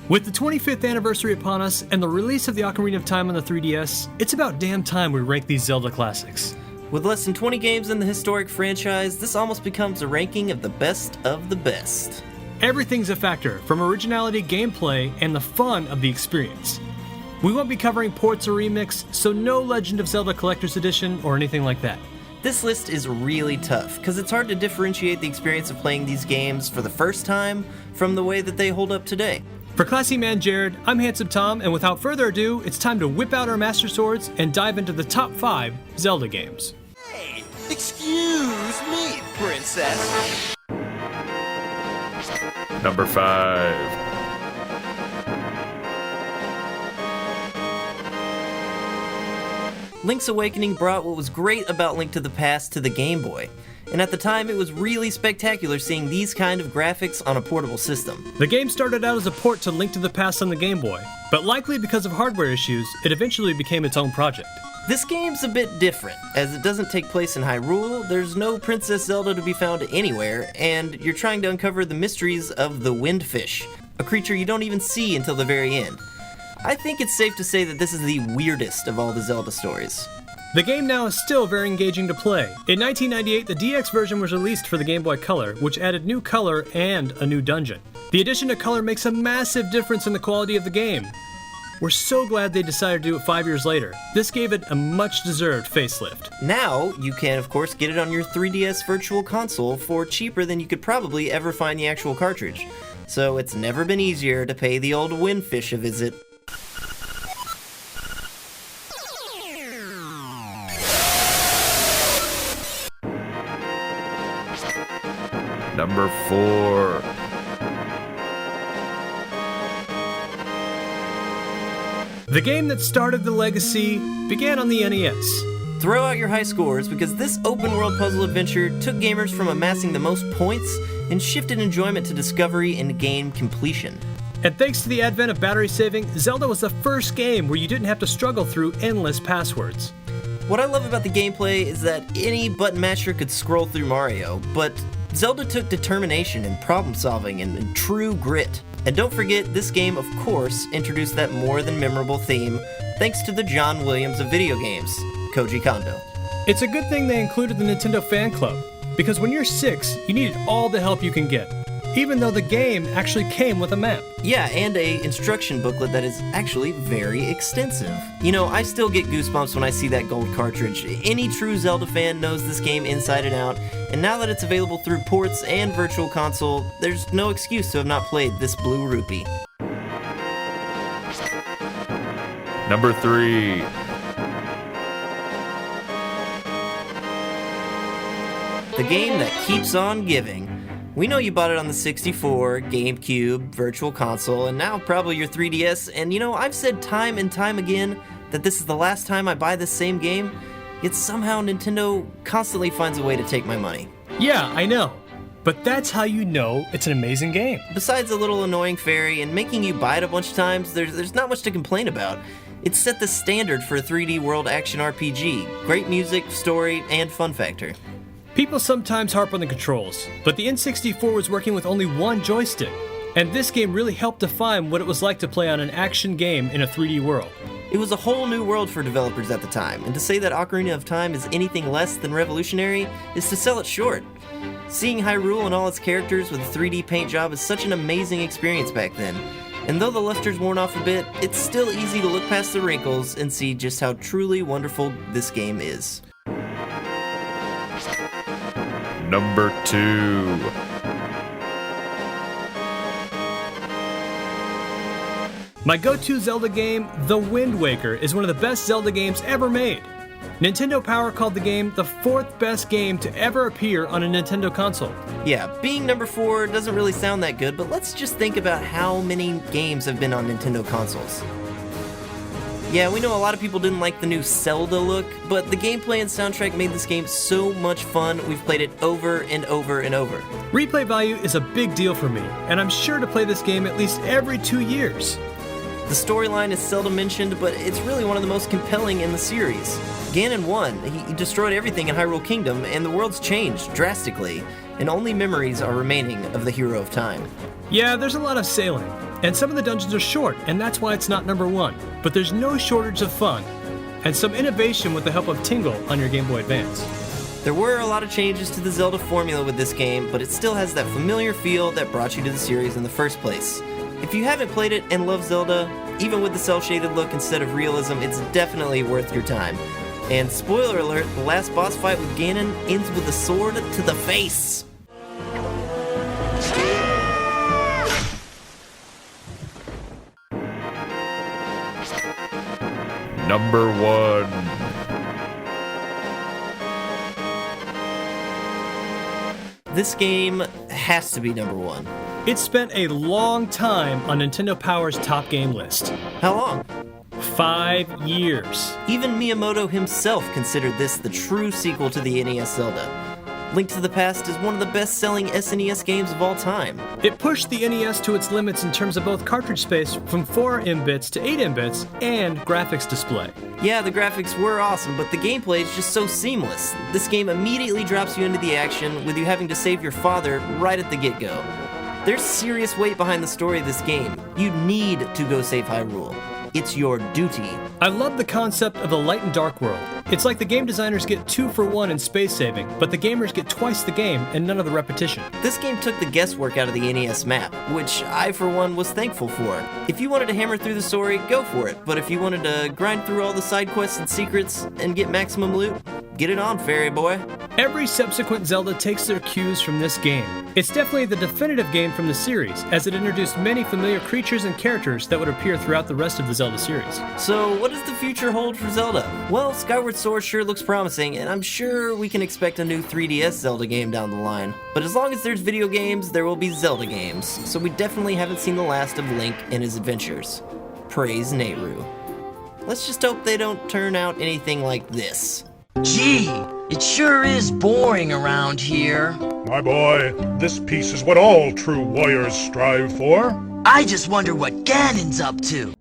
With the 25th anniversary upon us and the release of the Ocarina of Time on the 3DS, it's about damn time we rank these Zelda classics. With less than 20 games in the historic franchise, this almost becomes a ranking of the best of the best. Everything's a factor, from originality, gameplay, and the fun of the experience. We won't be covering ports or remix, so no Legend of Zelda Collector's Edition or anything like that. This list is really tough, because it's hard to differentiate the experience of playing these games for the first time from the way that they hold up today. For Classy Man Jared, I'm Handsome Tom, and without further ado, it's time to whip out our Master Swords and dive into the top 5 Zelda games. Hey, excuse me, princess. Number 5. Link's Awakening brought what was great about Link to the Past to the Game Boy. And at the time, it was really spectacular seeing these kind of graphics on a portable system. The game started out as a port to Link to the Past on the Game Boy, but likely because of hardware issues, it eventually became its own project. This game's a bit different, as it doesn't take place in Hyrule, there's no Princess Zelda to be found anywhere, and you're trying to uncover the mysteries of the Windfish, a creature you don't even see until the very end. I think it's safe to say that this is the weirdest of all the Zelda stories. The game now is still very engaging to play. In 1998, the DX version was released for the Game Boy Color, which added new color and a new dungeon. The addition of color makes a massive difference in the quality of the game. We're so glad they decided to do it 5 years later. This gave it a much-deserved facelift. Now, you can of course get it on your 3DS Virtual Console for cheaper than you could probably ever find the actual cartridge. So it's never been easier to pay the old Windfish a visit. Number 4. The game that started the legacy began on the NES. Throw out your high scores, because this open-world puzzle adventure took gamers from amassing the most points and shifted enjoyment to discovery and game completion. And thanks to the advent of battery saving, Zelda was the first game where you didn't have to struggle through endless passwords. What I love about the gameplay is that any button masher could scroll through Mario, but Zelda took determination and problem solving and true grit. And don't forget, this game, of course, introduced that more than memorable theme, thanks to the John Williams of video games, Koji Kondo. It's a good thing they included the Nintendo Fan Club, because when you're 6, you needed all the help you can get, even though the game actually came with a map. Yeah, and a instruction booklet that is actually very extensive. You know, I still get goosebumps when I see that gold cartridge. Any true Zelda fan knows this game inside and out, and now that it's available through ports and Virtual Console, there's no excuse to have not played this blue rupee. Number 3. The game that keeps on giving. We know you bought it on the 64, GameCube, Virtual Console, and now probably your 3DS, and you know, I've said time and time again that this is the last time I buy this same game, yet somehow Nintendo constantly finds a way to take my money. Yeah, I know. But that's how you know it's an amazing game. Besides a little annoying fairy and making you buy it a bunch of times, there's not much to complain about. It set the standard for a 3D world action RPG. Great music, story, and fun factor. People sometimes harp on the controls, but the N64 was working with only one joystick, and this game really helped define what it was like to play on an action game in a 3D world. It was a whole new world for developers at the time, and to say that Ocarina of Time is anything less than revolutionary is to sell it short. Seeing Hyrule and all its characters with a 3D paint job is such an amazing experience back then, and though the luster's worn off a bit, it's still easy to look past the wrinkles and see just how truly wonderful this game is. Number 2. My go-to Zelda game, The Wind Waker, is one of the best Zelda games ever made. Nintendo Power called the game the 4th best game to ever appear on a Nintendo console. Yeah, being number 4 doesn't really sound that good, but let's just think about how many games have been on Nintendo consoles. Yeah, we know a lot of people didn't like the new Zelda look, but the gameplay and soundtrack made this game so much fun, we've played it over and over and over. Replay value is a big deal for me, and I'm sure to play this game at least every 2 years. The storyline is seldom mentioned, but it's really one of the most compelling in the series. Ganon won. He destroyed everything in Hyrule Kingdom, and the world's changed drastically, and only memories are remaining of the hero of time. Yeah, there's a lot of sailing, and some of the dungeons are short, and that's why it's not number 1. But there's no shortage of fun, and some innovation with the help of Tingle on your Game Boy Advance. There were a lot of changes to the Zelda formula with this game, but it still has that familiar feel that brought you to the series in the first place. If you haven't played it and love Zelda, even with the cel-shaded look instead of realism, it's definitely worth your time. And spoiler alert, the last boss fight with Ganon ends with a sword to the face. Number 1. This game has to be number 1. It spent a long time on Nintendo Power's top game list. How long? 5 years. Even Miyamoto himself considered this the true sequel to the NES Zelda. Link to the Past is one of the best-selling SNES games of all time. It pushed the NES to its limits in terms of both cartridge space from 4 M bits to 8 M bits and graphics display. Yeah, the graphics were awesome, but the gameplay is just so seamless. This game immediately drops you into the action with you having to save your father right at the get-go. There's serious weight behind the story of this game. You need to go save Hyrule. It's your duty. I love the concept of a light and dark world. It's like the game designers get 2 for 1 in space saving, but the gamers get twice the game and none of the repetition. This game took the guesswork out of the NES map, which I, for one, was thankful for. If you wanted to hammer through the story, go for it, but if you wanted to grind through all the side quests and secrets and get maximum loot, get it on, fairy boy. Every subsequent Zelda takes their cues from this game. It's definitely the definitive game from the series, as it introduced many familiar creatures and characters that would appear throughout the rest of the Zelda series. So, what does the future hold for Zelda? Well, Skyward Sword sure looks promising, and I'm sure we can expect a new 3DS Zelda game down the line. But as long as there's video games, there will be Zelda games, so we definitely haven't seen the last of Link and his adventures. Praise Nehru. Let's just hope they don't turn out anything like this. Gee, it sure is boring around here. My boy, this peace is what all true warriors strive for. I just wonder what Ganon's up to.